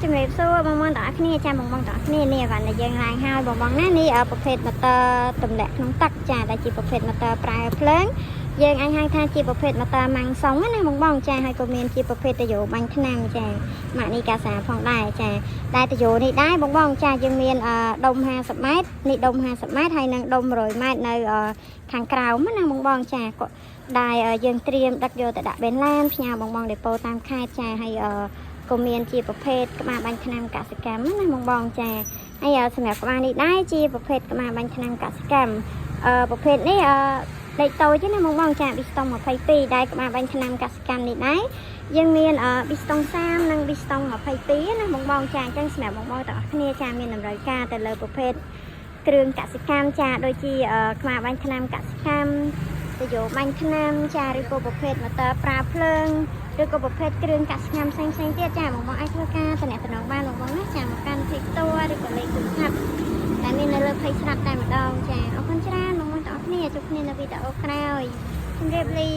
ជំរាបសួរបងប្អូនទាំងអស់គ្នាចាបងប្អូនទាំងអស់គ្នានេះបាទយើងឡើងហើយបងប្អូនណានេះប្រភេទ motor ទម្លាក់ក្នុងទឹកចាដែលជាប្រភេទ motor ប្រើភ្លើងយើងអាចហៅថាជាប្រភេទ motor ម៉ាំងសុងណាបងប្អូនចាហើយក៏មានជាប្រភេទតយោបាញ់ថ្នាំចាម៉ាក់នេះកាសាផងដែរចាដែលតយោនេះដែរបងប្អូនចាយើងមានដុំ50ម៉ែត្រនេះដុំ50ម៉ែត្រហើយនឹងដុំ100ម៉ែត្រនៅខាងក្រោមណាបងប្អូនចាដែលយើងត្រៀមដឹកយកទៅដាក់បេនឡានផ្ញើបងប្អូនដេប៉ូតាមខេត្តចាហើយក៏មានជាប្រភេទក្បាលបាញ់ថ្នាំកសិកម្មណាបងបងចាហើយសម្រាប់ក្បាលនេះដែរជាប្រភេទក្បាលបាញ់ថ្នាំកសិកម្មប្រភេទនេះលេខតូចណាបងបងចាប៊ីស្តុង22ដែរក្បាលបាញ់ថ្នាំកសិកម្មនេះដែរយើងមានប៊ីស្តុង30និងប៊ីស្តុង22ណាបងបងចាអញ្ចឹងសម្រាប់បងបងទាំងអស់គ្នាចាមានតម្រូវការទៅលើប្រភេទគ្រឿងកសិកម្មចាដូចជាក្បាលបាញ់ថ្នាំកសិកម្មទៅយកបាញ់ថ្នាំចាឬក៏ប្រភេទ motor ប្រើភ្លើងឬក៏ប្រភេទគ្រឿងកសិកម្មផ្សេងៗទៀតចាបងប្អូនអាចធ្វើការតំណែងបានបងប្អូនណាចាមកកាន់ផ្ទៃផ្ទាល់ឬក៏លេខទូរស័ព្ទតែមាននៅលើเพจស្រាប់តែម្ដងចាអរគុណច្រើនបងប្អូនទាំងអស់គ្នាជួបគ្នានៅវីដេអូក្រោយជម្រាបលា